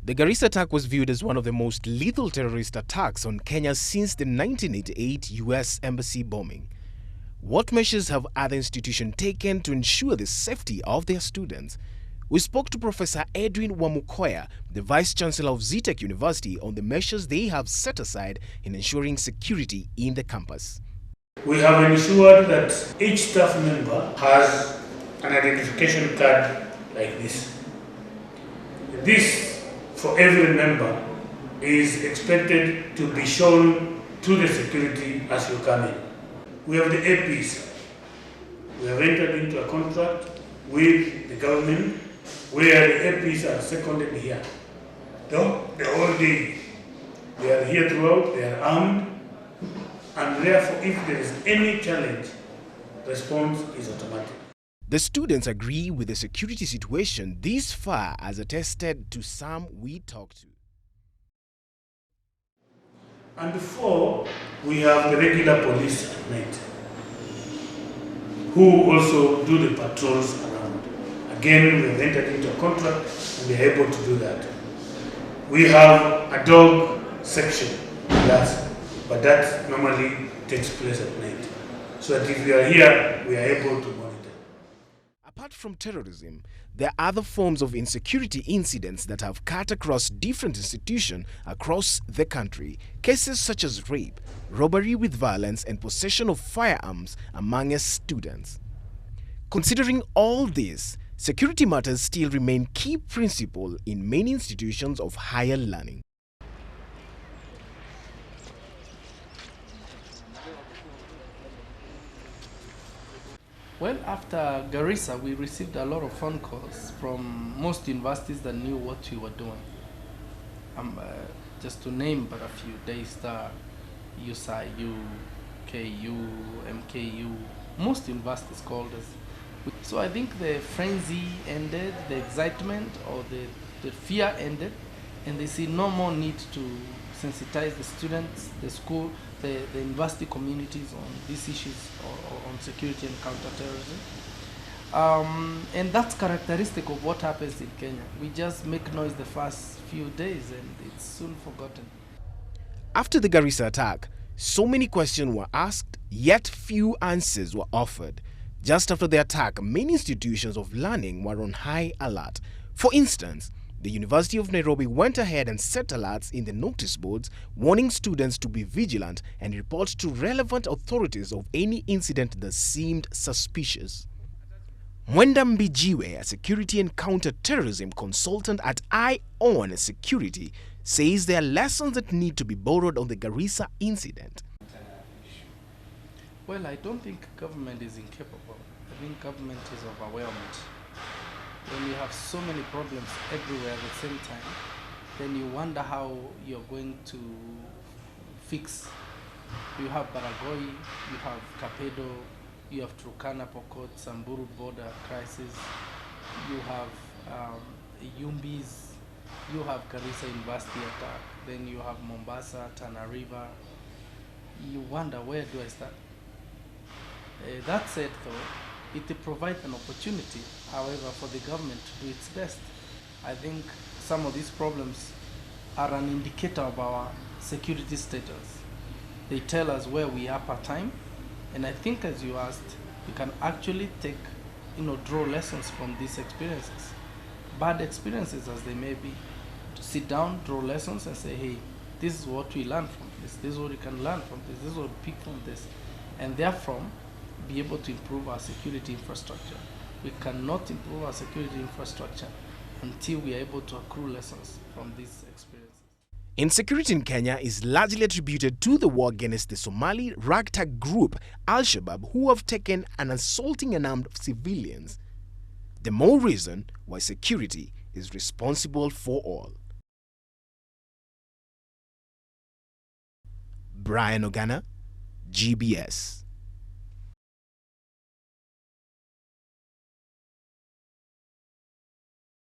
The Garissa attack was viewed as one of the most lethal terrorist attacks on Kenya since the 1988 US Embassy bombing. What measures have other institutions taken to ensure the safety of their students? We spoke to Professor Edwin Wamukoya, the Vice-Chancellor of Zetech University, on the measures they have set aside in ensuring security in the campus. We have ensured that each staff member has an identification card like this. This, for every member, is expected to be shown to the security as you come in. We have the APs. We have entered into a contract with the government where the APs are seconded here. The whole day. They are here throughout, they are armed, and therefore if there is any challenge, response is automatic. The students agree with the security situation this far, as attested to some we talked to. And before, we have the regular police at night, who also do the patrols around. Again, we have entered into a contract and we are able to do that. We have a dog section, yes, but that normally takes place at night. So that if we are here, we are able to monitor. Apart from terrorism, there are other forms of insecurity incidents that have cut across different institutions across the country. Cases such as rape, robbery with violence, and possession of firearms among students. Considering all this, security matters still remain key principle in many institutions of higher learning. Well, after Garissa, we received a lot of phone calls from most universities that knew what we were doing. Just to name but a few, Daystar, USIU, KU, MKU, most universities called us. So I think the frenzy ended, the excitement or the fear ended, and they see no more need to sensitize the students, the school, the university communities on these issues or on security and counterterrorism. And that's characteristic of what happens in Kenya. We just make noise the first few days and it's soon forgotten. After the Garissa attack, so many questions were asked, yet few answers were offered. Just after the attack, many institutions of learning were on high alert. For instance, the University of Nairobi went ahead and set alerts in the notice boards, warning students to be vigilant and report to relevant authorities of any incident that seemed suspicious. Mwenda Mbijiwe, a security and counter-terrorism consultant at ION Security, says there are lessons that need to be borrowed on the Garissa incident. Well, I don't think government is incapable. I think government is overwhelmed. When you have so many problems everywhere at the same time, then you wonder how you're going to fix. You have Baragoi, you have Kapedo, you have Turkana, Pokot, Samburu border crisis, you have Yumbis, you have Garissa University attack, then you have Mombasa, Tana River. You wonder, where do I start? That said, though, it provides an opportunity, however, for the government to do its best. I think some of these problems are an indicator of our security status. They tell us where we are per time, and I think, as you asked, we can actually take, draw lessons from these experiences. Bad experiences as they may be, to sit down, draw lessons and say, hey, this is what we learned from this is what we can learn from this is what we pick from this, and therefore be able to improve our security infrastructure. We cannot improve our security infrastructure until we are able to accrue lessons from these experiences. Insecurity in Kenya is largely attributed to the war against the Somali ragtag group Al-Shabaab, who have taken and assaulting unarmed civilians. The more reason why security is responsible for all. Brian Ogana, GBS.